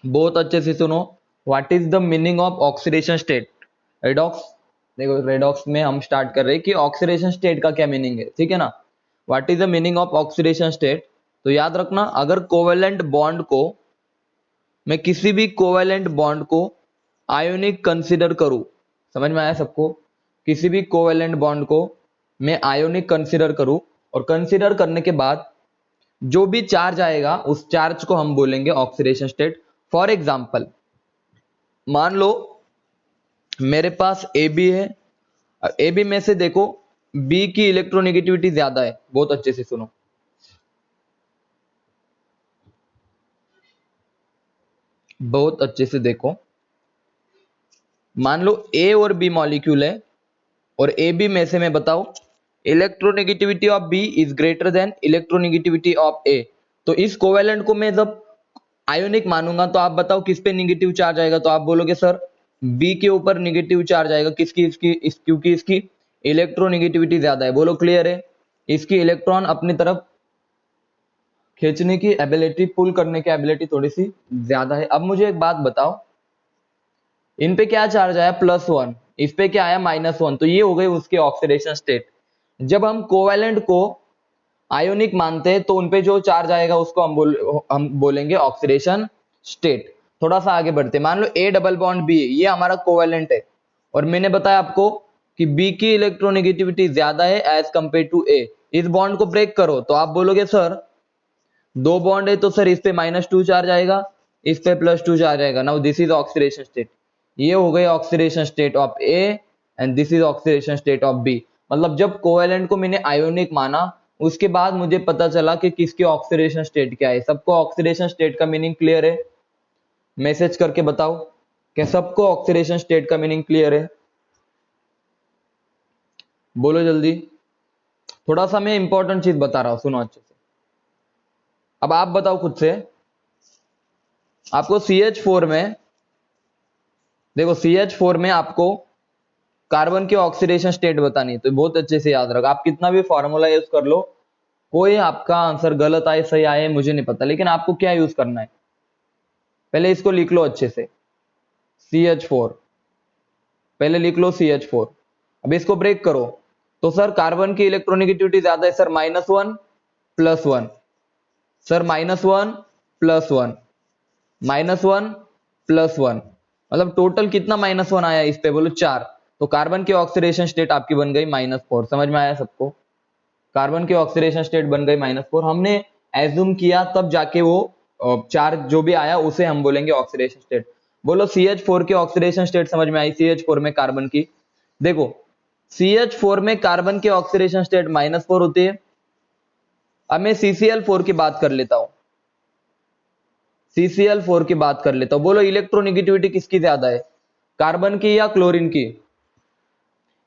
बहुत अच्छे से सुनो। What is the meaning of oxidation state? Redox, देखो रेडॉक्स में हम स्टार्ट कर रहे हैं कि ऑक्सीडेशन स्टेट का क्या मीनिंग है, ठीक है ना। What is the meaning of oxidation state? तो याद रखना, अगर कोवेलेंट बॉन्ड को, मैं किसी भी कोवेलेंट बॉन्ड को आयोनिक कंसीडर करूं, समझ में आया सबको? किसी भी कोवेलेंट बॉन्ड को मैं आयोनिक कंसीडर करूं, और कंसीडर करने के बाद जो भी चार्ज आएगा उस चार्ज को हम बोलेंगे ऑक्सीडेशन स्टेट। फॉर एग्जाम्पल, मान लो मेरे पास ए बी है, ए बी में से देखो बी की इलेक्ट्रोनेगेटिविटी ज्यादा है। बहुत अच्छे से सुनो, बहुत अच्छे से देखो। मान लो ए और बी मॉलिक्यूल है, और ए बी में से मैं बताओ electronegativity of B is greater than electronegativity of A. तो इस कोवेलेंट को मैं जब आयोनिक मानूंगा तो आप बताओ किस पे निगेटिव चार्ज आएगा? तो आप बोलोगे सर बी के ऊपर निगेटिव चार्ज आएगा। किसकी? क्योंकि इसकी इलेक्ट्रोनेगेटिविटी ज्यादा है। बोलो क्लियर है? इसकी इलेक्ट्रॉन अपनी तरफ खींचने की एबिलिटी, पुल करने की एबिलिटी थोड़ी सी ज्यादा है। अब मुझे एक बात बताओ, इन पे क्या चार्ज आया? +1। इस पे क्या आया? -1। तो ये हो गई उसकी ऑक्सीडेशन स्टेट। जब हम कोवेलेंट को आयोनिक मानते हैं तो उनपे जो चार्ज आएगा उसको हम बोलेंगे ऑक्सीडेशन स्टेट। थोड़ा सा आगे बढ़ते, मान लो ए डबल बॉन्ड बी, ये हमारा कोवेलेंट है, और मैंने बताया आपको कि बी की इलेक्ट्रोनेगेटिविटी ज्यादा है एज कंपेयर टू ए। इस बॉन्ड को ब्रेक करो तो आप बोलोगे सर दो बॉन्ड है तो सर इस पे -2 चार्ज आएगा, इस पे +2 चार्ज आएगा। Now this is oxidation state. ये हो गई oxidation state of A, and this is oxidation state of B. मतलब जब कोवेलेंट को मैंने आयोनिक माना, उसके बाद मुझे पता चला कि किसकी ऑक्सीडेशन स्टेट क्या है। सबको ऑक्सीडेशन स्टेट का मीनिंग क्लियर है? मैसेज करके बताओ कि सबको ऑक्सीडेशन स्टेट का मीनिंग क्लियर है? बोलो जल्दी। थोड़ा सा मैं इंपॉर्टेंट चीज बता रहा हूं, सुनो अच्छे से। अब आप बताओ खुद से, आपको CH4 में, देखो CH4 में आपको कार्बन की ऑक्सीडेशन स्टेट बतानी है, तो बहुत अच्छे से याद रखो। आप कितना भी फॉर्मूला यूज कर लो, कोई आपका आंसर गलत आए सही आए मुझे नहीं पता, लेकिन आपको क्या यूज करना है, पहले इसको लिख लो अच्छे से। CH4, पहले लिख लो CH4। अब इसको ब्रेक करो तो सर कार्बन की इलेक्ट्रोनेगेटिविटी ज्यादा है सर, -1 +1, सर -1 +1, -1 +1, मतलब टोटल कितना -1 आया इस पे? बोलो 4। तो कार्बन की ऑक्सीडेशन स्टेट आपकी बन गई -4। समझ में आया सबको? कार्बन की ऑक्सीडेशन स्टेट बन गई -4। हमने एज्यूम किया तब जाके वो चार्ज जो भी आया उसे हम बोलेंगे ऑक्सीडेशन स्टेट। बोलो CH4 की ऑक्सीडेशन स्टेट समझ में आई? CH4 में कार्बन की, देखो CH4 में कार्बन की ऑक्सीडेशन स्टेट -4 होती है। अब मैं CCl4 की बात कर लेता हूं, CCl4 की बात कर लेता हूं। बोलो इलेक्ट्रोनेगेटिविटी किसकी ज्यादा है, कार्बन की या क्लोरीन की?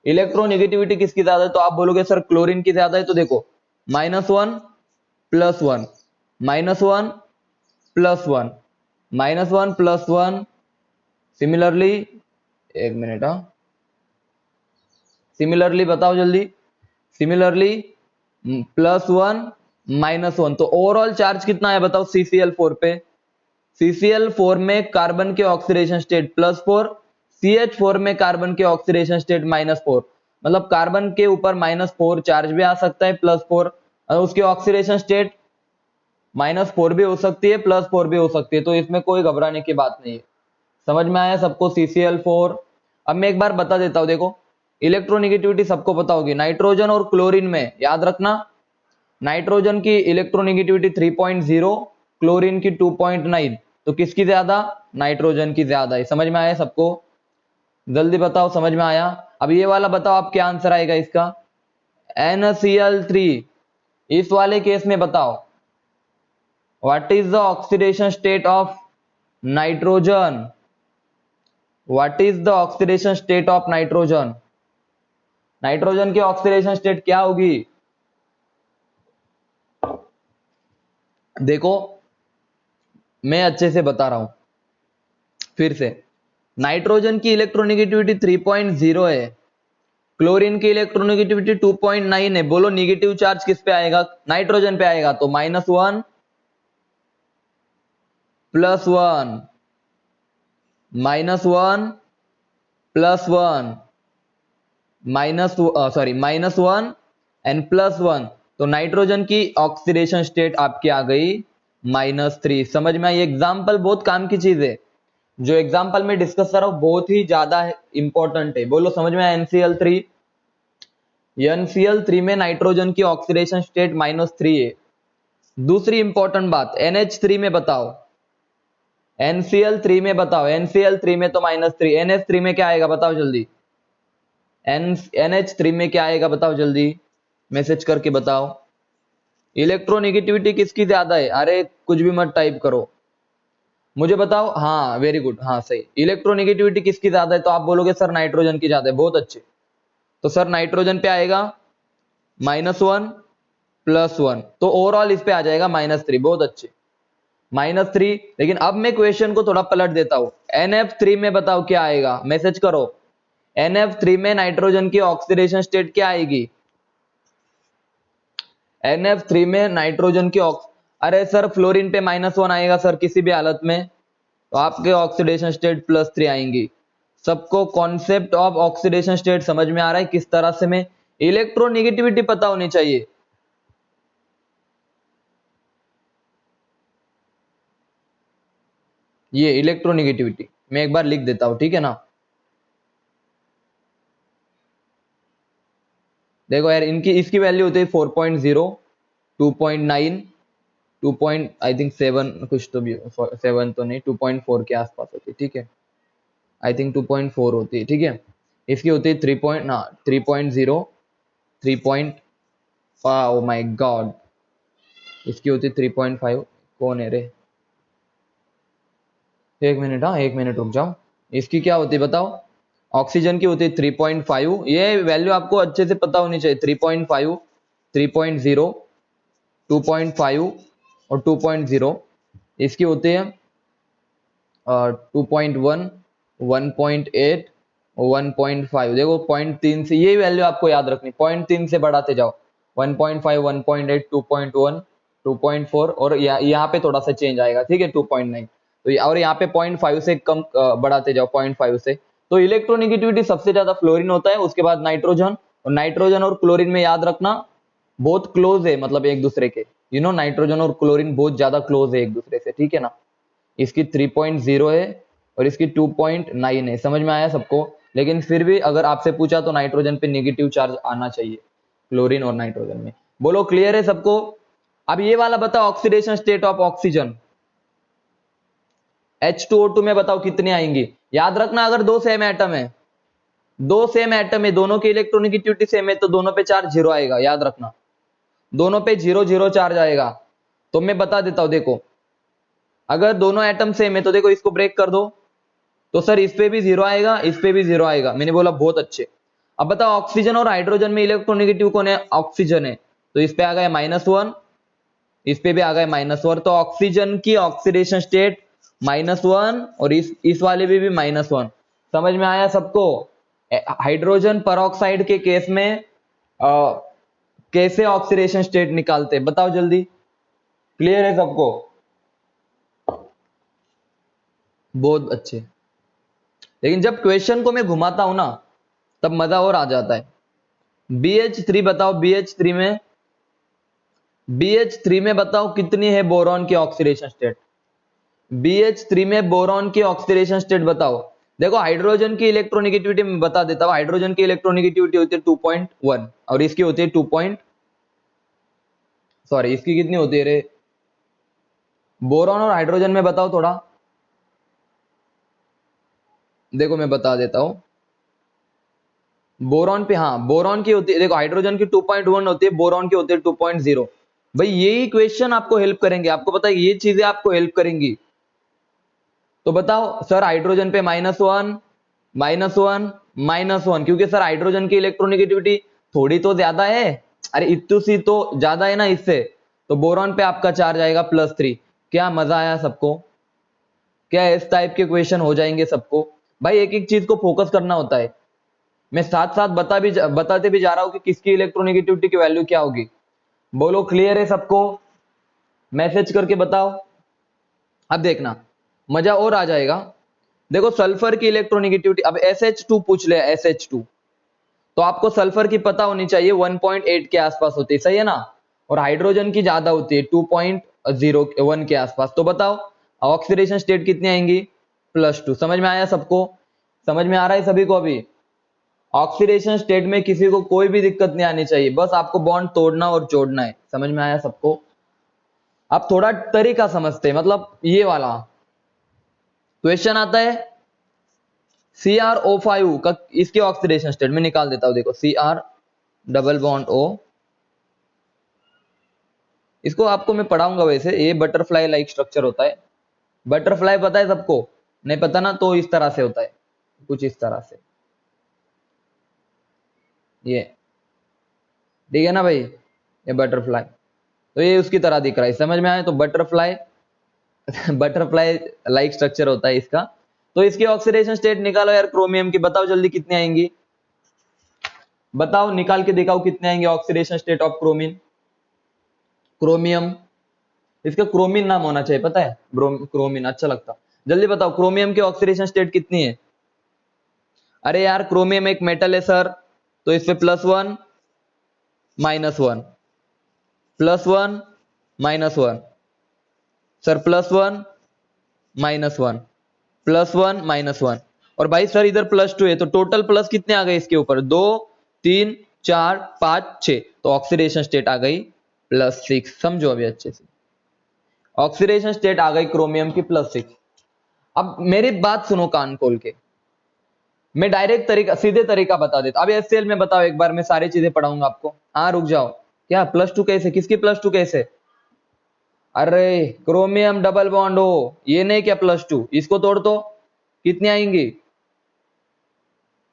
इलेक्ट्रोनेगेटिविटी किसकी ज्यादा है? तो आप बोलोगे सर क्लोरीन की ज्यादा है। तो देखो -1 +1, -1 +1, -1 +1, सिमिलरली, एक मिनट, हाँ, सिमिलरली बताओ जल्दी, सिमिलरली +1 -1। तो ओवरऑल चार्ज कितना है बताओ CCl4 पे? CCl4 में कार्बन के ऑक्सीडेशन स्टेट +4, CH4 में कार्बन के ऑक्सीडेशन स्टेट -4। मतलब कार्बन के ऊपर -4 चार्ज भी आ सकता है, +4, और उसकी ऑक्सीडेशन स्टेट -4 भी हो सकती है, +4 भी हो सकती है। तो इसमें कोई घबराने की बात नहीं है। समझ में आया सबको CCl4? अब मैं एक बार बता देता हूं, देखो इलेक्ट्रोनेगेटिविटी सबको पता होगी। नाइट्रोजन और क्लोरीन में याद रखना, नाइट्रोजन की इलेक्ट्रोनेगेटिविटी 3.0, क्लोरीन की 2.9। तो किसकी ज्यादा? नाइट्रोजन की ज्यादा है। समझ में आया सबको? जल्दी बताओ समझ में आया? अब ये वाला बताओ आप क्या आंसर आएगा इसका? NaCl3। इस वाले केस में बताओ what is the oxidation state of nitrogen? What is the oxidation state of nitrogen? Nitrogen की ऑक्सीडेशन स्टेट क्या होगी? देखो मैं अच्छे से बता रहा हूं फिर से। नाइट्रोजन की इलेक्ट्रोनेगेटिविटी 3.0 है, क्लोरीन की इलेक्ट्रोनेगेटिविटी 2.9 है। बोलो निगेटिव चार्ज किस पे आएगा? नाइट्रोजन पे आएगा। तो -1 +1, -1 +1 -1 एंड +1, तो नाइट्रोजन की ऑक्सीडेशन स्टेट आपकी आ गई -3। समझ में आई? एग्जाम्पल बहुत काम की चीज है, जो एग्जाम्पल में डिस्कस कर रहा हूं बहुत ही ज्यादा इंपॉर्टेंट है। बोलो समझ में आया? NCl3 में नाइट्रोजन की ऑक्सीडेशन स्टेट -3 है। दूसरी इंपॉर्टेंट बात, NH3 में बताओ, NCl3 में बताओ, NCl3 में तो -3, NH3 में क्या आएगा बताओ जल्दी, NH3 में क्या आएगा बताओ जल्दी, मैसेज करके बताओ। इलेक्ट्रोनेगेटिविटी किसकी ज्यादा है? अरे कुछ भी मत टाइप करो, मुझे बताओ। हाँ वेरी गुड, हाँ सही। इलेक्ट्रोनेगेटिविटी किसकी ज्यादा है? तो आप बोलोगे सर नाइट्रोजन की ज्यादा है। बहुत अच्छे, तो सर नाइट्रोजन पे आएगा -1 +1, तो ओवरऑल इस पे आ जाएगा -3। बहुत अच्छे, -3। लेकिन अब मैं क्वेश्चन को थोड़ा पलट देता हूं। NF3 में बताओ क्या आएगा, मैसेज करो। NF3 में नाइट्रोजन की ऑक्सीडेशन स्टेट क्या आएगी? NF3 में नाइट्रोजन की अरे सर फ्लोरीन पे -1 आएगा सर किसी भी हालत में, तो आपके ऑक्सीडेशन स्टेट +3 आएंगी। सबको कॉन्सेप्ट ऑफ ऑक्सीडेशन स्टेट समझ में आ रहा है? किस तरह से में इलेक्ट्रोनेगेटिविटी पता होनी चाहिए। ये इलेक्ट्रोनेगेटिविटी मैं एक बार लिख देता हूं, ठीक है ना। देखो यार, इनकी इसकी वैल्यू होती है 4.0, 2.9, 2 आई थिंक 7, कुछ तो भी 7 तो नहीं, 2.4 के आसपास होती है, ठीक है। आई थिंक 2.4 होती है, ठीक है। इसकी होती है 3.0, 3. ओ माय गॉड, इसकी होती है 3.5। कौन है रे? एक मिनट, हाँ एक मिनट रुक जाओ। इसकी क्या होती है बताओ? ऑक्सीजन की होती है 3.5। ये वैल्यू आपको अच्छे से पता होनी चाहिए। 3.5, 3.0, 2.5 और 2.0। इसकी होती है 2.1, 1.8, 1.5। देखो 0.3 से ये वैल्यू आपको याद रखनी, 0.3 से बढ़ाते जाओ, 1.5, 1.8, 2.1, 2.4 और यहाँ पे थोड़ा सा चेंज आएगा, ठीक है, 2.9। तो और यहाँ पे 0.5 से कम बढ़ाते जाओ, 0.5 से। तो इलेक्ट्रोनेगेटिविटी सबसे ज्यादा फ्लोरीन होता है, उसके बाद नाइट्रोजन, और नाइट्रोजन और क्लोरीन में याद रखना बहुत क्लोज है, मतलब एक दूसरे के, नाइट्रोजन और क्लोरीन बहुत ज्यादा क्लोज है एक दूसरे से, ठीक है ना। इसकी 3.0 है और इसकी 2.9 है। समझ में आया सबको? लेकिन फिर भी अगर आपसे पूछा तो नाइट्रोजन पे नेगेटिव चार्ज आना चाहिए, क्लोरीन और नाइट्रोजन में। बोलो क्लियर है सबको? अब ये वाला बताओ, oxidation state of oxygen H2O2 में बताओ कितनी आएंगी। याद रखना, अगर दो सेम एटम है, दो सेम एटम है, दोनों की इलेक्ट्रोनेगेटिविटी सेम है, तो दोनों पे चार्ज 0 आएगा। याद रखना, दोनों पे 0 0 चार्ज आएगा। तो मैं बता देता हूं, देखो अगर दोनों एटम सेम है तो देखो इसको ब्रेक कर दो, तो सर इस पे भी 0 आएगा, इस पे भी 0 आएगा। मैंने बोला बहुत अच्छे। अब बताओ ऑक्सीजन और हाइड्रोजन में इलेक्ट्रोनेगेटिव कौन है? ऑक्सीजन है, तो इस पे आ गया -1, इस पे भी आ गया -1, तो ऑक्सीजन की ऑक्सीडेशन स्टेट -1 और इस वाले भी -1। समझ में आया सबको? हाइड्रोजन परऑक्साइड के केस में कैसे ऑक्सीडेशन स्टेट निकालते बताओ जल्दी। क्लियर है सबको? बहुत अच्छे। लेकिन जब क्वेश्चन को मैं घुमाता हूं ना, तब मजा और आ जाता है। BH3 बताओ, BH3 में बताओ कितनी है बोरॉन की ऑक्सीडेशन स्टेट? BH3 में बोरॉन की ऑक्सीडेशन स्टेट बताओ। देखो हाइड्रोजन की इलेक्ट्रोनेगेटिविटी मैं बता देता हूं। हाइड्रोजन की इलेक्ट्रोनेगेटिविटी होती है 2.1 और इसकी होती है 2. सॉरी, इसकी कितनी होती है रे? बोरॉन और हाइड्रोजन में बताओ थोड़ा। देखो मैं बता देता हूं, बोरॉन पे, हाँ बोरॉन की होती है, देखो हाइड्रोजन की 2.1 होती है, बोरॉन की होती है 2.0। भाई यही क्वेश्चन आपको हेल्प करेंगे, आपको पता है ये चीजें आपको हेल्प करेंगी। तो बताओ सर हाइड्रोजन पे -1, -1, -1, क्योंकि सर हाइड्रोजन की इलेक्ट्रोनेगेटिविटी थोड़ी तो ज्यादा है, अरे इतनी सी तो ज्यादा है ना इससे, तो बोरॉन पे आपका चार्ज आएगा +3। क्या मजा आया सबको? क्या इस टाइप के क्वेश्चन हो जाएंगे सबको? भाई एक एक चीज को फोकस करना होता है। मैं साथ साथ बताते भी जा रहा हूं कि किसकी इलेक्ट्रोनेगेटिविटी की वैल्यू क्या होगी। बोलो क्लियर है सबको? मैसेज करके बताओ। अब देखना मजा और आ जाएगा। देखो सल्फर की इलेक्ट्रोनेगेटिविटी, अब SH2 पूछ ले, SH2 तो आपको सल्फर की पता होनी चाहिए 1.8 के आसपास होती है, सही है ना, और हाइड्रोजन की ज्यादा होती है 2.01 के आसपास। तो बताओ ऑक्सीडेशन स्टेट कितनी आएंगी, +2। समझ में आया सबको, समझ में आ रहा है सभी को? अभी ऑक्सीडेशन स्टेट में किसी को कोई भी दिक्कत नहीं आनी चाहिए, बस आपको बॉन्ड तोड़ना और जोड़ना है। समझ में आया सबको? अब थोड़ा तरीका समझते हैं, मतलब ये वाला क्वेश्चन आता है CrO5 का, इसके ऑक्सीडेशन स्टेट में निकाल देता हूं। देखो Cr डबल बॉन्ड O, इसको आपको मैं पढ़ाऊंगा, वैसे ये बटरफ्लाई लाइक स्ट्रक्चर होता है। बटरफ्लाई पता है सबको? नहीं पता ना, तो इस तरह से होता है, कुछ इस तरह से, ये ठीक है ना भाई, ये बटरफ्लाई, तो ये उसकी तरह दिख रहा है, समझ में आया? तो बटरफ्लाई बटरफ्लाई लाइक स्ट्रक्चर होता है इसका। तो इसकी ऑक्सीडेशन स्टेट निकालो यार क्रोमियम की, बताओ जल्दी कितनी आएंगी, बताओ निकाल के दिखाओ कितने आएंगे ऑक्सीडेशन स्टेट ऑफ क्रोमिन, क्रोमियम। इसका क्रोमिन नाम होना चाहिए, पता है, क्रोमिन अच्छा लगता। जल्दी बताओ क्रोमियम की ऑक्सीडेशन स्टेट कितनी है? अरे यार क्रोमियम एक मेटल है सर, तो इस पे +1 -1 +1 -1 सर, +1 -1 +1 -1, और भाई सर इधर +2 है, तो टोटल प्लस कितने आ गए इसके ऊपर, 2 3 4 5 6, तो ऑक्सीडेशन स्टेट आ गई +6। समझो अभी अच्छे से, ऑक्सीडेशन स्टेट आ गई क्रोमियम की +6। अब मेरी बात सुनो कान खोल के, मैं डायरेक्ट तरीका, सीधे तरीका बता देता। अब HCl में बताओ एक बार, मैं सारी चीजें पढ़ाऊंगा आपको। हाँ रुक जाओ, क्या +2 कैसे, किसकी +2 कैसे? अरे क्रोमियम डबल बॉन्ड हो, ये नहीं क्या +2, इसको तोड़ दो, कितनी आएंगी,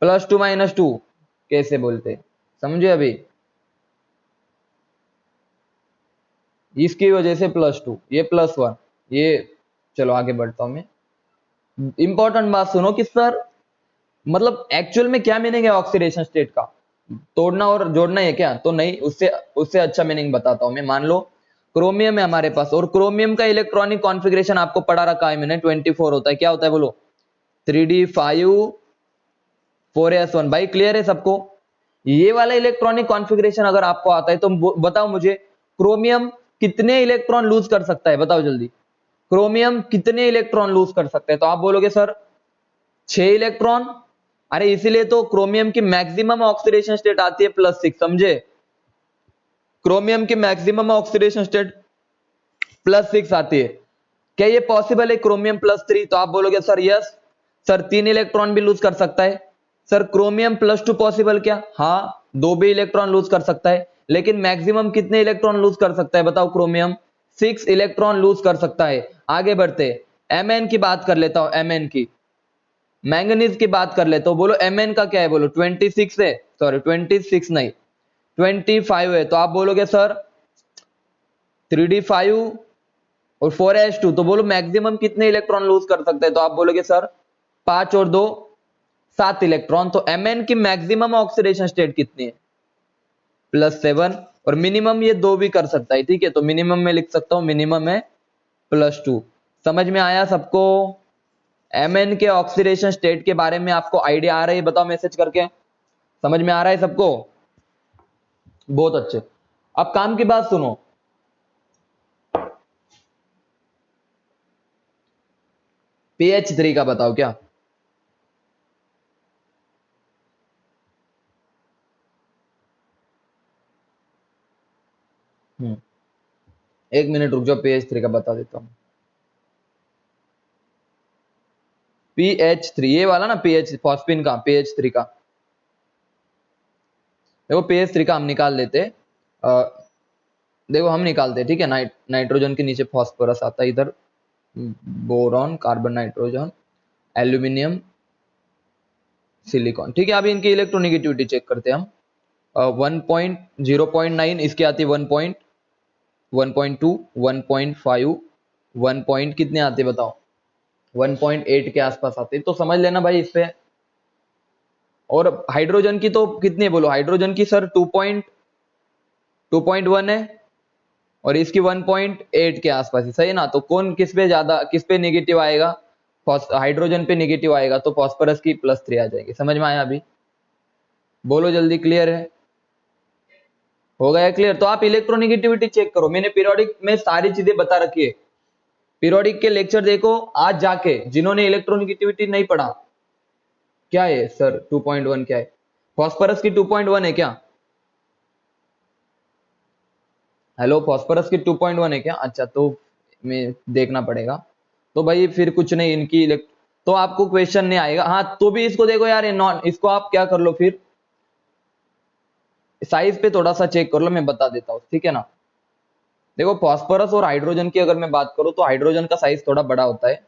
+2 -2 कैसे बोलते, समझे अभी? इसकी वजह से +2, ये +1, ये, चलो आगे बढ़ता हूं मैं। इंपॉर्टेंट बात सुनो कि सर मतलब एक्चुअल में क्या मीनिंग है ऑक्सीडेशन स्टेट का, तोड़ना और जोड़ना है क्या? तो नहीं, उससे उससे अच्छा मीनिंग बताता हूं मैं। मान लो क्रोमियम है हमारे पास, और क्रोमियम का इलेक्ट्रॉनिक कॉन्फ़िगरेशन आपको पढ़ा रखा है मैंने, 24 होता है। क्या होता है बोलो? 3d5 4s1। भाई क्लियर है सबको? ये वाला इलेक्ट्रॉनिक कॉन्फ़िगरेशन अगर आपको आता है तो बताओ मुझे, क्रोमियम कितने इलेक्ट्रॉन लूज कर सकता है, बताओ जल्दी, क्रोमियम कितने इलेक्ट्रॉन लूज कर सकता है? तो आप बोलोगे सर 6 इलेक्ट्रॉन। अरे इसीलिए तो क्रोमियम की मैक्सिमम ऑक्सीडेशन स्टेट आती है +6, समझे? क्रोमियम की मैक्सिमम ऑक्सीडेशन स्टेट +6 आती है। क्या ये पॉसिबल है क्रोमियम +3? तो आप बोलोगे सर यस, सर 3 इलेक्ट्रॉन भी लूज कर सकता है। सर क्रोमियम +2 पॉसिबल क्या? हाँ, 2 भी इलेक्ट्रॉन लूज कर सकता है, लेकिन मैक्सिमम कितने इलेक्ट्रॉन लूज कर सकता है बताओ क्रोमियम? 6 इलेक्ट्रॉन लूज कर सकता है। आगे बढ़ते, Mn की बात कर लेता हूं, Mn की, मैंगनीज की बात कर लेता हूं। बोलो Mn का क्या है, बोलो 26 है, सॉरी 26 नहीं 25 है। तो आप बोलोगे सर 3d5 और 4s2, तो बोलो मैक्सिमम कितने इलेक्ट्रॉन लूज कर सकते हैं? तो आप बोलोगे सर 5 और 2 7 इलेक्ट्रॉन। तो Mn की मैक्सिमम ऑक्सीडेशन स्टेट कितनी है? +7, और मिनिमम ये 2 भी कर सकता है, ठीक है, तो मिनिमम में लिख सकता हूं, मिनिमम है +2। समझ में आया सबको? Mn के ऑक्सीडेशन स्टेट के बारे में आपको आइडिया आ रही है? बताओ मैसेज करके, समझ में आ रहा है सबको? बहुत अच्छे। अब काम की बात सुनो, pH3 का बताओ क्या? एक मिनट रुक जाओ, pH3 का बता देता हूं। pH3 ये वाला ना, pH फॉस्फिन का, pH3 का, देखो pH3 का हम निकाल देते, देखो हम निकालते, ठीक है, नाइट्रोजन के नीचे फॉस्फोरस आता है, इधर boron, carbon, nitrogen, aluminium, silicon, ठीक है। अभी इनकी इलेक्ट्रोनेगेटिविटी चेक करते हैं हम। 0.9 इसकी आती है, 1.2 1.5 1 पॉइंट कितने आते हैं बताओ? 1.8 के आसपास आते हैं, तो समझ लेना भाई इस पे। और हाइड्रोजन की तो कितनी है बोलो? हाइड्रोजन की सर 2.1 है, और इसकी 1.8 के आसपास है, सही है ना? तो कौन किस पे ज्यादा, किस पे नेगेटिव आएगा? हाइड्रोजन पे नेगेटिव आएगा तो फॉस्फोरस की +3 आ जाएगी। समझ में आया अभी? बोलो जल्दी, क्लियर है? हो गया क्लियर? तो आप इलेक्ट्रोनेगेटिविटी चेक करो, मैंने पीरियोडिक में सारी चीजें बता रखी है। पीरियोडिक के लेक्चर देखो आज जाके, जिन्होंने इलेक्ट्रोनेगेटिविटी नहीं पढ़ा। क्या है सर 2.1 क्या है? फॉस्फोरस की 2.1 है क्या? हेलो, फॉस्फोरस की 2.1 है क्या? अच्छा, तो मैं देखना पड़ेगा। तो भाई फिर कुछ नहीं, इनकी तो आपको क्वेश्चन नहीं आएगा। हाँ, तो भी इसको देखो यार, नॉन, इसको आप क्या कर लो, फिर साइज पे थोड़ा सा चेक कर लो, मैं बता देता हूँ, ठीक है ना? देखो, फॉस्फोरस और हाइड्रोजन की अगर मैं बात करूं तो हाइड्रोजन का साइज थोड़ा बड़ा होता है,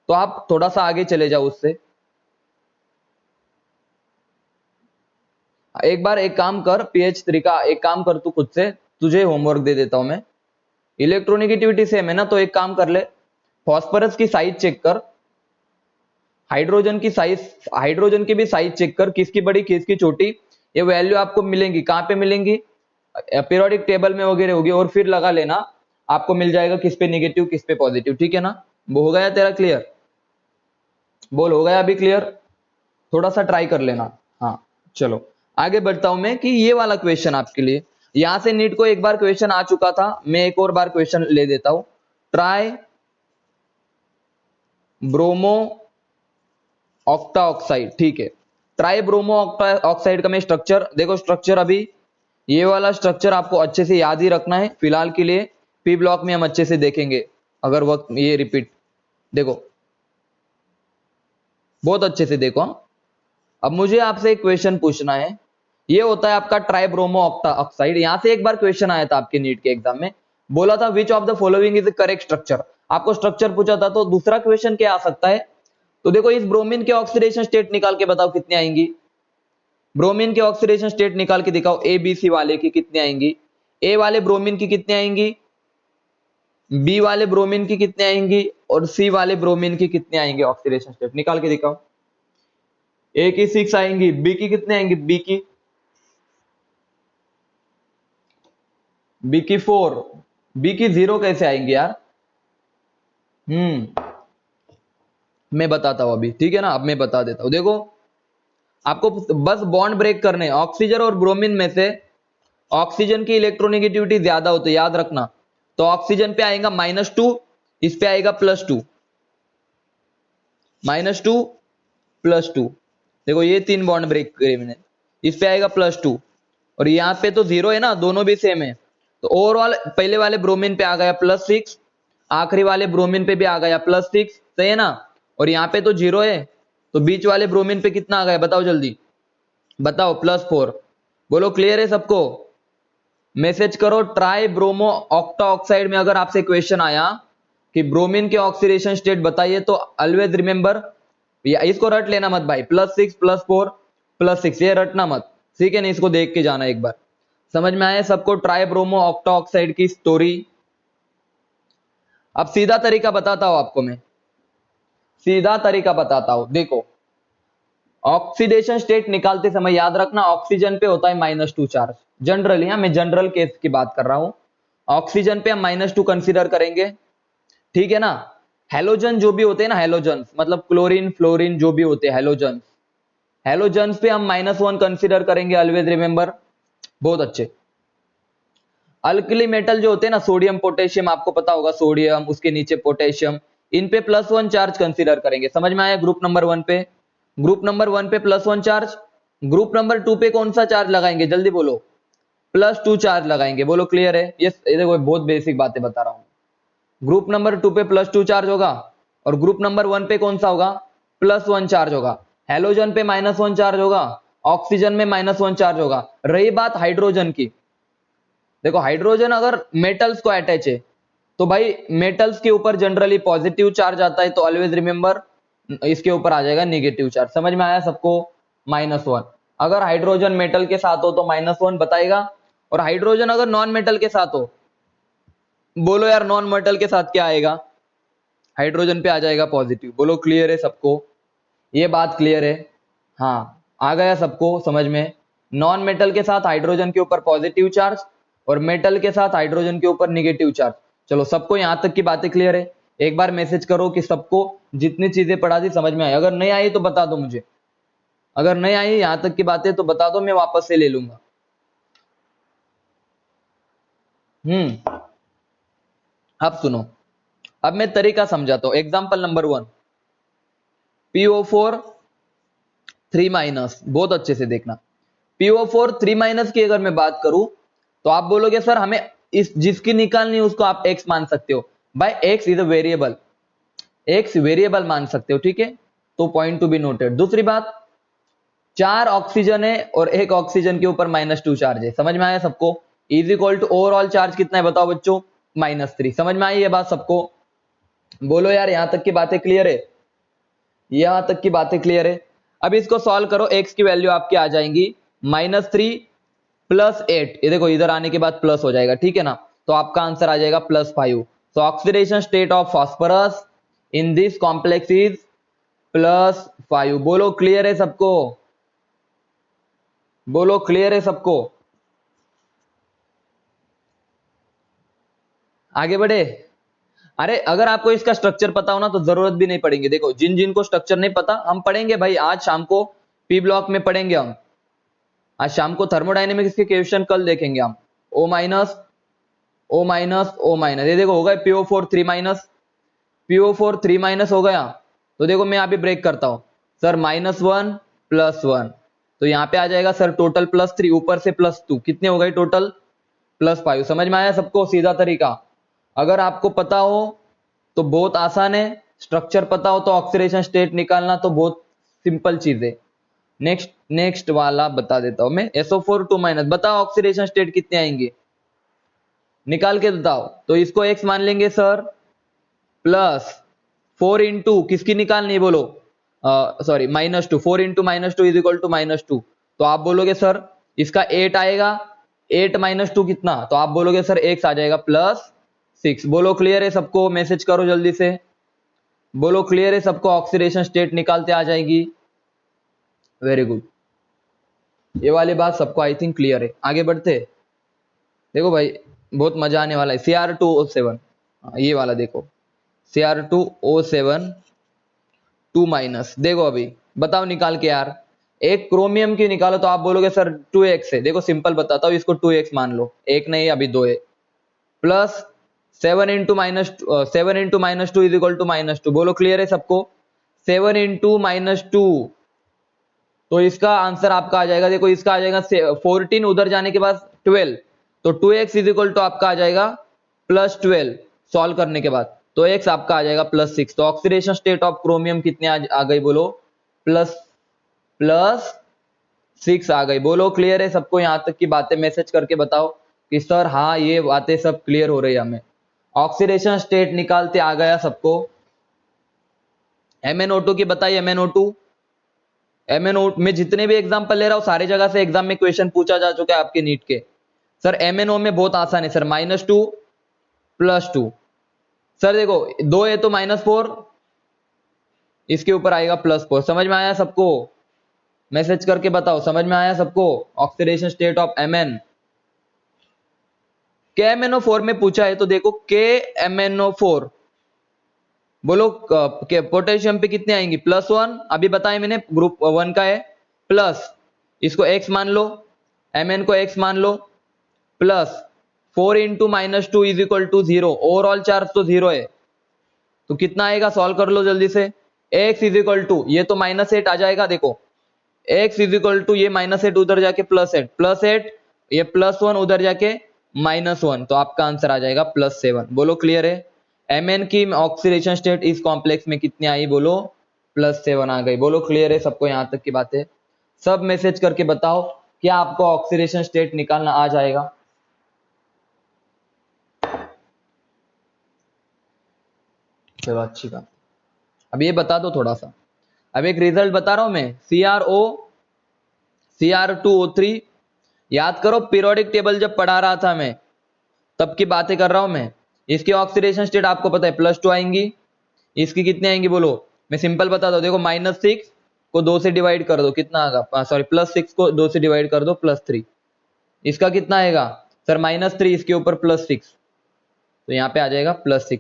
तो आप थोड़ा सा आगे चले जाओ उससे। एक बार एक काम कर, PH3 का एक काम कर, तू खुद से, तुझे होमवर्क दे देता हूं मैं। इलेक्ट्रोनेगेटिविटी सेम है ना, तो एक काम कर ले, फॉस्फोरस की साइज चेक कर, हाइड्रोजन की साइज, हाइड्रोजन की भी साइज चेक कर, किसकी बड़ी किसकी छोटी। ये वैल्यू आपको मिलेंगी, कहां पे मिलेंगी? पीरियोडिक टेबल में वगैरह होगी, और फिर लगा लेना, आपको मिल जाएगा किस पे नेगेटिव किस पे पॉजिटिव, ठीक है ना? वो हो गया तेरा क्लियर? बोल, हो गया अभी क्लियर? थोड़ा सा ट्राई कर लेना। हाँ, चलो आगे बढ़ता हूं मैं, कि ये वाला क्वेश्चन आपके लिए, यहां से नीट को एक बार क्वेश्चन आ चुका था, मैं एक और बार क्वेश्चन ले देता हूं। ट्राई ब्रोमो ऑक्टा ऑक्साइड, ठीक है। ट्राई ब्रोमो ऑक्टा ऑक्साइड का मैं स्ट्रक्चर देखो, स्ट्रक्चर अभी ये वाला स्ट्रक्चर आपको अच्छे से याद ही रखना है फिलहाल के लिए, पी ब्लॉक में हम अच्छे से देखेंगे अगर वक्त ये रिपीट। देखो बहुत अच्छे से देखो। अब मुझे आपसे एक क्वेश्चन पूछना है, ये होता है आपका ट्राइब्रोमो ऑक्टा ऑक्साइड। यहां से एक बार क्वेश्चन आया था आपके नीट के एग्जाम में, बोला था which of the following is the correct structure. आपको स्ट्रक्चर पूछा था, तो दूसरा क्वेश्चन क्या आ सकता है? तो देखो, इस ब्रोमीन के ऑक्सीडेशन स्टेट निकाल के बताओ कितनी आएंगी। ब्रोमीन के ऑक्सीडेशन स्टेट निकाल के दिखाओ, ए बी सी वाले की कितनी आएंगी, ए वाले ब्रोमीन की कितनी आएंगी, बी वाले ब्रोमीन की कितनी आएंगी, और सी वाले ब्रोमीन की कितनी आएंगी ऑक्सीडेशन स्टेट निकाल के दिखाओ। ए की 6 आएंगी, बी की कितने आएंगी, बी की 4, बी की 0 कैसे आएंगी यार? मैं बताता हूं अभी, ठीक है ना? अब मैं बता देता हूं, देखो आपको बस बॉन्ड ब्रेक करने, ऑक्सीजन और ब्रोमीन में से ऑक्सीजन की इलेक्ट्रोनेगेटिविटी ज्यादा होती है, याद रखना। तो ऑक्सीजन पे आएगा -2, इस पे आएगा +2, -2 +2। देखो ये 3 बॉन्ड ब्रेक करे मैंने, इस पे आएगा +2, और यहाँ पे तो 0 है ना, दोनों भी सेम है। तो ओवरऑल पहले वाले ब्रोमीन पे आ गया +6, आखिरी वाले ब्रोमीन पे भी आ गया +6, सही है ना? और यहाँ पे तो 0 है, तो बीच वाले ब्रोमीन पे कितना आ गया बताओ जल्दी, बताओ, +4। बोलो क्लियर है सबको? मैसेज करो ट्राई ब्रोमो ऑक्टा ऑक्साइड में अगर आपसे क्वेश्चन आया कि ब्रोमीन के ऑक्सीडेशन स्टेट बताइए, तो ऑलवेज रिमेंबर, या इसको रट लेना मत भाई, +6 +4 +6, ये रटना मत, ठीक है ना? इसको देख के जाना एक बार। समझ में आया सबको ट्राई ब्रोमो ऑक्टा ऑक्साइड की स्टोरी? अब सीधा तरीका बताता हूं आपको मैं, सीधा तरीका बताता हूं। देखो, ऑक्सीडेशन स्टेट निकालते समय याद रखना, ऑक्सीजन पे होता है -2 चार्ज जनरली, मैं जनरल केस की बात कर रहा हूं। ऑक्सीजन पे हम -2 कंसीडर करेंगे, ठीक है ना? हेलोजन जो भी होते हैं ना, हेलोजन मतलब क्लोरीन फ्लोरीन जो भी होते हैं हेलोजन, हेलोजन पे हम -1 कंसीडर करेंगे, ऑलवेज रिमेंबर। बहुत अच्छे। अल्कली मेटल जो होते हैं ना, सोडियम पोटेशियम, आपको पता होगा सोडियम, उसके नीचे पोटेशियम, इन पे +1 चार्ज कंसीडर करेंगे। समझ में आया? ग्रुप नंबर 1 पे, ग्रुप नंबर 1 पे +1 चार्ज। ग्रुप नंबर 2 पे कौन सा चार्ज लगाएंगे जल्दी बोलो? +2 चार्ज लगाएंगे। बोलो क्लियर है? ये देखो बहुत बेसिक बातें बता रहा हूं। ग्रुप नंबर 2 पे +2 चार्ज होगा, और ग्रुप नंबर 1 पे कौन सा होगा? +1 चार्ज होगा। हेलोजन पे -1 चार्ज होगा, ऑक्सीजन में -1 चार्ज होगा। रही बात हाइड्रोजन की, देखो हाइड्रोजन अगर मेटल्स को अटैच है, तो भाई मेटल्स के ऊपर जनरली पॉजिटिव चार्ज आता है, तो ऑलवेज रिमेंबर इसके ऊपर आ जाएगा नेगेटिव चार्ज। समझ में आया सबको? -1। अगर हाइड्रोजन मेटल के साथ हो तो -1 बताएगा, और हाइड्रोजन अगर नॉन मेटल के साथ हो, बोलो यार नॉन मेटल के साथ क्या आएगा? हाइड्रोजन पे आ जाएगा पॉजिटिव। बोलो क्लियर है सबको? ये बात क्लियर है? हाँ, आ गया सबको समझ में? नॉन मेटल के साथ हाइड्रोजन के ऊपर पॉजिटिव चार्ज, और मेटल के साथ हाइड्रोजन के ऊपर निगेटिव चार्ज। चलो सबको यहां तक की बातें क्लियर है? एक बार मैसेज करो कि सबको जितनी चीजें पढ़ा दी समझ में आई, अगर नहीं आई तो बता दो मुझे, अगर नहीं आई यहां तक की बातें तो बता दो, मैं वापस से ले लूंगा। अब सुनो, अब मैं तरीका समझाता हूं। एग्जाम्पल नंबर 1, PO4 3 माइनस, बहुत अच्छे से देखना। PO4 3 माइनस की अगर मैं बात करूं तो आप बोलोगे सर हमें इस जिसकी निकालनी है उसको आप x मान सकते हो। भाई x is a variable, x variable मान सकते हो, ठीक है, तो पॉइंट टू बी नोटेड। दूसरी बात, 4 ऑक्सीजन है और एक ऑक्सीजन के ऊपर -2 चार्ज है, समझ में आया सबको? Is equal to overall charge कितना है बताओ बच्चों? -3। समझ में आई ये बात सबको? बोलो यार, यहां तक की बातें क्लियर है? यहां तक की बातें क्लियर है? अब इसको सॉल्व करो, x की वैल्यू आपकी आ जाएगी -3 + 8, ये देखो इधर आने के बाद प्लस हो जाएगा, ठीक है ना, तो आपका आंसर आ जाएगा +5। सो oxidation state of phosphorus in this complex is +5। बोलो क्लियर है सबको? बोलो क्लियर है सबको? आगे बढ़े? अरे अगर आपको इसका स्ट्रक्चर पता हो ना तो जरूरत भी नहीं पड़ेगी। देखो जिन जिन को स्ट्रक्चर नहीं पता, हम पढ़ेंगे भाई आज शाम को पी ब्लॉक में पढ़ेंगे हम। आज शाम को थर्मोडायनेमिक्स के क्वेश्चन कल देखेंगे हम। O minus, O minus, O minus, ये देखो हो गए PO4 3 माइनस, PO4 3 माइनस हो गया। तो देखो मैं यहाँ पे ब्रेक करता हूं सर, -1 +1, तो यहाँ पे आ जाएगा सर टोटल +3, ऊपर से +2, कितने हो गए टोटल? +5। समझ में आया सबको? सीधा तरीका। अगर आपको पता हो तो बहुत आसान है, स्ट्रक्चर पता हो तो ऑक्सीडेशन स्टेट निकालना तो बहुत सिंपल चीज है। नेक्स्ट वाला बता देता हूं मैं, SO4 2 माइनस, बताओ ऑक्सीडेशन स्टेट कितने आएंगे? निकाल के बताओ। तो इसको x मान लेंगे सर, +4 इंटू किसकी निकालनी है बोलो? Sorry -2, 4 into -2 is equal to -2, तो आप बोलोगे सर इसका 8 आएगा, 8 -2 कितना? तो आप बोलोगे सर x आ जाएगा +6। बोलो क्लियर है सबको? मैसेज करो जल्दी से, बोलो क्लियर है सबको? ऑक्सीडेशन स्टेट निकालते आ जाएगी। वेरी गुड, ये वाली बात सबको आई थिंक क्लियर है। आगे बढ़ते। देखो भाई बहुत मजा आने वाला है। Cr2O7, ये वाला देखो, Cr2O7 2 माइनस, देखो अभी बताओ निकाल के यार। एक क्रोमियम की निकालो तो आप बोलोगे सर 2x है। देखो सिंपल बताता हूँ, इसको 2x मान लो, एक नहीं अभी 2 है, plus 7 into -2 is equal to -2। बोलो क्लियर है सबको? 7 इंटू -2, तो इसका आंसर आपका आ जाएगा, देखो इसका आ जाएगा 14, उधर जाने के बाद 12, तो 2x इज इक्वल टू आपका आ जाएगा +12 सॉल्व करने के बाद, तो x आपका आ जाएगा +6। तो ऑक्सीडेशन स्टेट ऑफ क्रोमियम कितने आ गई बोलो? +6 आ गई। बोलो क्लियर है सबको? यहां तक की बातें मैसेज करके बताओ कि सर हाँ ये बातें सब क्लियर हो रही है हमें। ऑक्सीडेशन स्टेट निकालते आ गया सबको? MnO2 की बताइए। MnO में जितने भी एग्जांपल ले रहा हूं सारे जगह से एग्जाम में क्वेश्चन पूछा जा चुका है आपके नीट के। सर MnO में बहुत आसान है सर, -2 +2, सर देखो 2 है तो -4, इसके ऊपर आएगा +4। समझ में आया सबको? मैसेज करके बताओ, समझ में आया सबको? Oxidation state of Mn। KMnO4 में पूछा है तो देखो KMnO4, बोलो पोटेशियम पे कितने आएंगी? +1, अभी बताया मैंने, ग्रुप 1 का है, प्लस इसको x मान लो, Mn को x मान लो, plus 4 into -2 is equal to 0, overall charge तो 0 है, तो कितना आएगा? सॉल्व कर लो जल्दी से। x इज इक्वल टू, ये तो -8 आ जाएगा, देखो x इज इक्वल टू ये -8 उधर जाके +8, ये +1 उधर जाके -1, तो आपका आंसर आ जाएगा +7। बोलो क्लियर है? Mn की ऑक्सीडेशन स्टेट इस कॉम्प्लेक्स में कितनी आई बोलो? +7 आ गई। बोलो क्लियर है सबको? यहां तक की बातें सब मैसेज करके बताओ, क्या आपको ऑक्सीडेशन स्टेट निकालना आ जाएगा? चलो अच्छी बात। अब ये बता दो थोड़ा सा, अब एक रिजल्ट बता रहा हूं मैं, Cr2O3, याद करो पीरियोडिक टेबल जब पढ़ा रहा था मैं तब की बातें कर रहा हूं मैं। इसकी ऑक्सीडेशन स्टेट आपको पता है +2 आएंगी, इसकी कितनी आएंगी बोलो? मैं सिंपल बता दो, देखो -6 को 2 से डिवाइड कर दो, कितना आएगा? सॉरी +6 को 2 से डिवाइड कर दो, +3, इसका कितना आएगा सर? -3, इसके ऊपर +6, तो यहाँ पे आ जाएगा +6।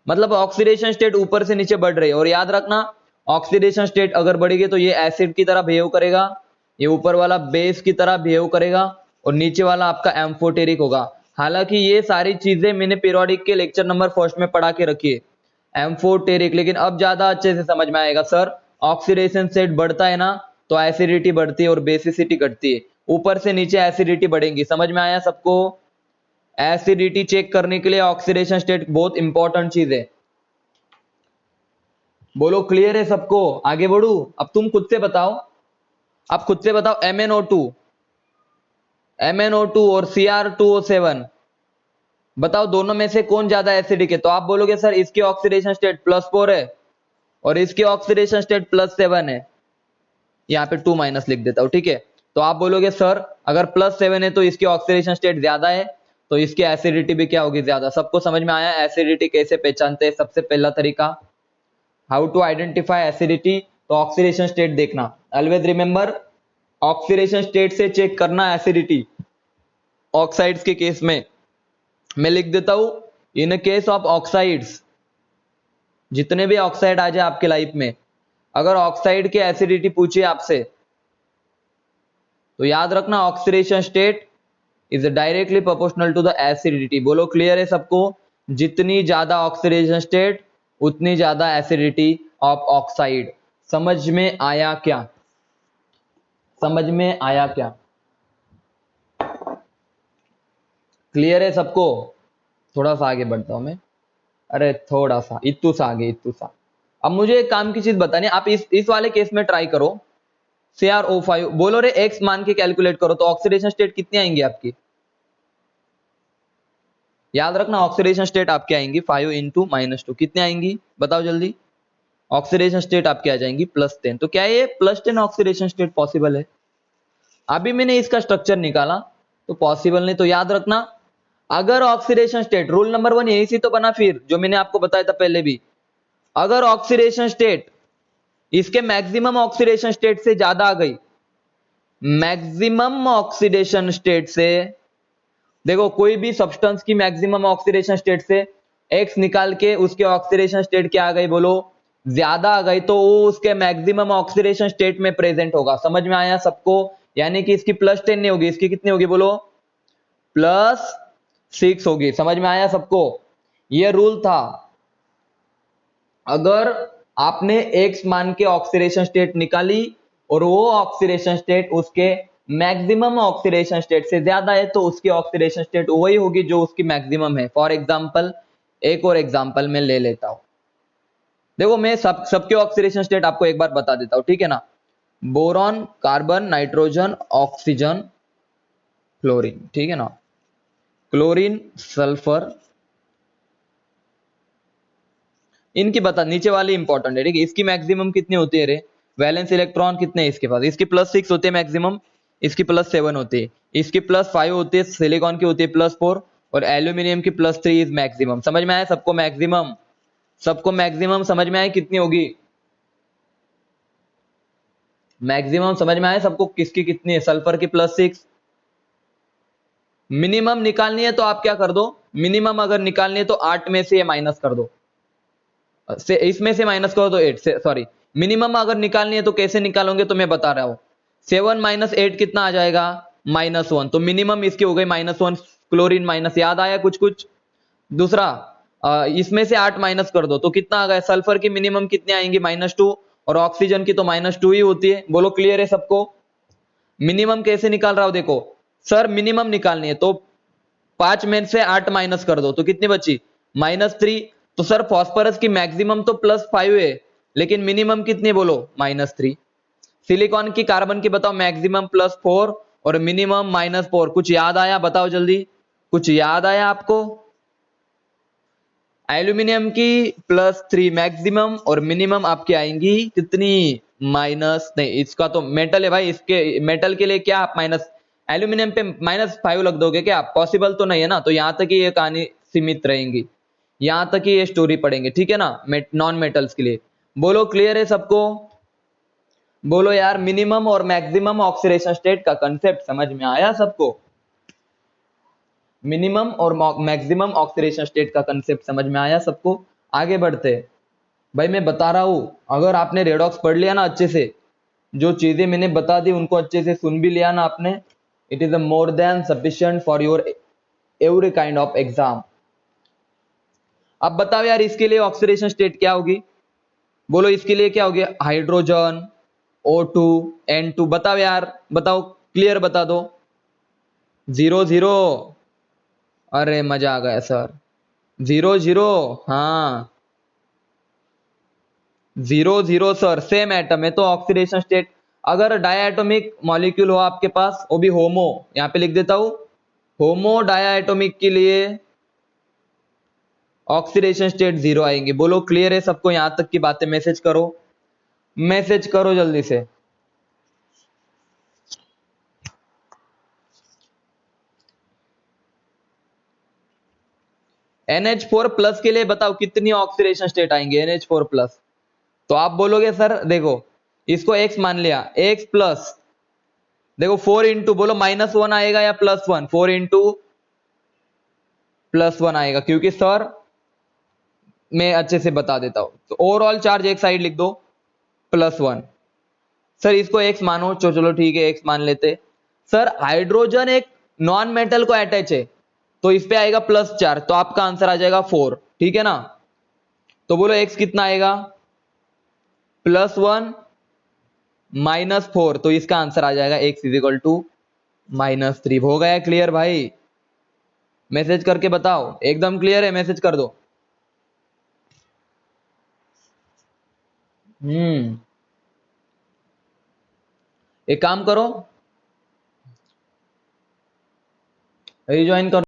मतलब ऑक्सीडेशन स्टेट ऊपर से नीचे बढ़ रही है। और याद रखना ऑक्सीडेशन स्टेट अगर बढ़ेगी तो ये एसिड की तरह बिहेव करेगा, ये ऊपर वाला बेस की तरह बिहेव करेगा और नीचे वाला आपका एम्फोटेरिक होगा। हालांकि ये सारी चीजें मैंने पीरियोडिक के लेक्चर नंबर फर्स्ट में पढ़ा के रखी है, एम्फोटेरिक, लेकिन अब ज्यादा अच्छे से समझ में आएगा। सर ऑक्सीडेशन स्टेट बढ़ता है ना तो एसिडिटी बढ़ती है और बेसिसिटी घटती है, ऊपर से नीचे एसिडिटी बढ़ेगी। समझ में आया सबको? एसिडिटी चेक करने के लिए ऑक्सीडेशन स्टेट बहुत इंपॉर्टेंट चीज है। बोलो क्लियर है सबको? आगे बढ़ू? अब तुम खुद से बताओ, अब खुद से बताओ MnO2 और Cr2O7 बताओ दोनों में से कौन ज्यादा एसिडिक है? तो आप बोलोगे सर इसकी ऑक्सीडेशन स्टेट +4 है और इसकी ऑक्सीडेशन स्टेट +7 है। यहाँ पे 2 माइनस लिख देता हूं, ठीक है। तो आप बोलोगे सर अगर +7 है तो इसकी ऑक्सीडेशन स्टेट ज्यादा है तो इसकी एसिडिटी भी क्या होगी? ज्यादा। सबको समझ में आया एसिडिटी कैसे पहचानते हैं? सबसे पहला तरीका हाउ टू आइडेंटिफाई एसिडिटी, तो ऑक्सीडेशन स्टेट देखना। ऑलवेज रिमेंबर ऑक्सीडेशन स्टेट से चेक करना एसिडिटी। ऑक्साइड्स के केस में मैं लिख देता हूं इन केस ऑफ ऑक्साइड्स, जितने भी ऑक्साइड आ जाए आपके लाइफ में, अगर ऑक्साइड की एसिडिटी पूछिए आपसे तो याद रखना oxidation state is directly proportional to the acidity. बोलो क्लियर है सबको? जितनी ज्यादा ऑक्सीडेशन स्टेट उतनी ज्यादा एसिडिटी ऑफ ऑक्साइड। समझ में आया क्या? समझ में आया क्या? क्लियर है सबको? थोड़ा सा आगे बढ़ता हूं मैं, अरे थोड़ा सा इतू सा आगे, इतू सा। अब मुझे एक काम की चीज बतानी, आप इस वाले केस में ट्राई करो। CrO5 बोलो रे x मान के कैलकुलेट करो तो ऑक्सीडेशन स्टेट कितनी आएंगी आपकी? याद रखना ऑक्सीडेशन स्टेट आपकी आएंगी 5 इंटू -2 कितने आएंगी बताओ जल्दी? ऑक्सीडेशन स्टेट आपकी आ जाएंगी +10। तो क्या ये +10 ऑक्सीडेशन स्टेट पॉसिबल है? अभी मैंने इसका स्ट्रक्चर निकाला तो पॉसिबल नहीं। तो याद रखना अगर ऑक्सीडेशन स्टेट, रूल नंबर 1 यही सी तो बना फिर जो मैंने आपको बताया था पहले भी, अगर ऑक्सीडेशन स्टेट इसके मैक्सिमम ऑक्सीडेशन स्टेट से ज्यादा आ गई, मैक्सिमम ऑक्सीडेशन स्टेट से, देखो कोई भी सब्सटेंस की मैक्सिमम ऑक्सीडेशन स्टेट से x निकाल के उसके ऑक्सीडेशन स्टेट क्या आ गई बोलो? ज्यादा आ गई, तो वो उसके मैक्सिमम ऑक्सीडेशन स्टेट में प्रेजेंट होगा। समझ में आया सबको? यानी कि इसकी +10 नहीं होगी, इसकी कितनी होगी बोलो? +6 होगी। समझ में आया सबको? ये रूल था। अगर आपने x मान के ऑक्सीडेशन स्टेट निकाली और वो ऑक्सीडेशन स्टेट उसके मैक्सिमम ऑक्सीडेशन स्टेट से ज्यादा है तो उसकी ऑक्सीडेशन स्टेट वही होगी जो उसकी मैक्सिमम है। फॉर एग्जांपल एक और एग्जांपल मैं ले लेता हूं, देखो मैं सबके ऑक्सीडेशन स्टेट आपको एक बार बता देता हूं, ठीक है ना। Boron, carbon, nitrogen, oxygen, chlorine, ठीक है ना। क्लोरीन, सल्फर, इनकी बता, नीचे वाली इंपॉर्टेंट है, ठीक है। इसकी मैक्सिमम कितनी होती है रे? वैलेंस इलेक्ट्रॉन कितने हैं इसके पास? इसकी +6 होते हैं मैक्सिमम, इसकी +7 होती है, इसकी +5 होती है, सिलिकॉन की होती है +4 और एल्यूमिनियम की +3 इज मैक्सिमम। समझ में आया सबको? मैक्सिमम, सबको मैक्सिमम समझ में आया कितनी होगी? मैक्सिमम समझ में आया सबको किसकी कितनी है? सल्फर की +6। मिनिमम निकालनी है तो आप क्या कर दो, मिनिमम अगर निकालनी है तो 8 में से ये माइनस कर दो, से इसमें से माइनस करो तो 8 से, सॉरी मिनिमम अगर निकालनी है तो कैसे निकालोगे तो मैं बता रहा हूं। 7 - 8 कितना आ जाएगा? -1। तो मिनिमम इसकी हो गई -1, क्लोरीन माइनस, याद आया कुछ कुछ? दूसरा इसमें से 8 माइनस कर दो तो कितना आ गया? सल्फर की मिनिमम कितनी आएंगी? -2 और ऑक्सीजन की तो -2 ही होती है। बोलो क्लियर है सबको? मिनिमम कैसे निकाल रहा हूं देखो, सर मिनिमम निकालनी है तो 5 में से 8 माइनस कर दो तो कितनी बची? -3। तो सर फॉस्फोरस की मैक्सिमम तो +5 है लेकिन मिनिमम कितनी बोलो? -3। सिलिकॉन की, कार्बन की बताओ मैक्सिमम +4 और मिनिमम -4। कुछ याद आया बताओ जल्दी? कुछ याद आया आपको? एल्यूमिनियम की +3 मैक्सिमम और मिनिमम आपकी आएंगी कितनी? माइनस नहीं, इसका तो मेटल है भाई, इसके मेटल के लिए क्या आप माइनस, एल्यूमिनियम पे -5 लग दोगे क्या? पॉसिबल तो नहीं है ना। तो यहां तक ही ये कहानी सीमित रहेंगी, यहां तक ही ये स्टोरी पढ़ेंगे, ठीक है ना, नॉन मेटल्स के लिए। बोलो क्लियर है सबको? बोलो यार मिनिमम और मैक्सिमम ऑक्सीडेशन स्टेट का कंसेप्ट समझ में आया सबको? मिनिमम और मैक्सिमम ऑक्सीडेशन स्टेट का कंसेप्ट समझ में आया सबको? आगे बढ़ते हैं। भाई मैं बता रहा हूं, अगर आपने रेडॉक्स पढ़ लिया ना अच्छे से, जो चीजें मैंने बता दी उनको अच्छे से सुन भी लिया ना आपने, it is a more than sufficient for your every kind of exam. अब बताओ यार इसके लिए ऑक्सीडेशन स्टेट क्या होगी, बोलो इसके लिए क्या होगी, हाइड्रोजन O2 N2, बताओ यार बताओ, क्लियर बता दो। 0 0, अरे मजा आ गया सर। 0 0, हाँ 0 0 सर, सेम एटम है तो ऑक्सीडेशन स्टेट। अगर डायटोमिक मॉलिक्यूल हो आपके पास, वो भी होमो, यहां पे लिख देता हूं, होमो डायटोमिक के लिए ऑक्सीडेशन स्टेट 0 आएंगे। बोलो क्लियर है सबको, यहां तक की बातें मैसेज करो, मैसेज करो जल्दी से। NH4 प्लस के लिए बताओ कितनी ऑक्सीडेशन स्टेट आएंगे NH4 प्लस। तो आप बोलोगे सर देखो, इसको x मान लिया, x प्लस, देखो 4 इंटू, बोलो -1 आएगा या +1, 4 इंटू +1 आएगा, क्योंकि सर मैं अच्छे से बता देता हूं। तो ओवरऑल चार्ज एक साइड लिख दो, +1। सर इसको x मानो, चलो ठीक है x मान लेते। सर हाइड्रोजन एक नॉन मेटल को अटैच है, तो इस पे आएगा +4, तो आपका आंसर आ जाएगा 4, ठीक है ना। तो बोलो x कितना आएगा, +1 -4, तो इसका आंसर आ जाएगा x = -3। हो गया क्लियर भाई, मैसेज करके बताओ, एकदम क्लियर है, मैसेज कर दो। एक काम करो, रिज्वाइन करो।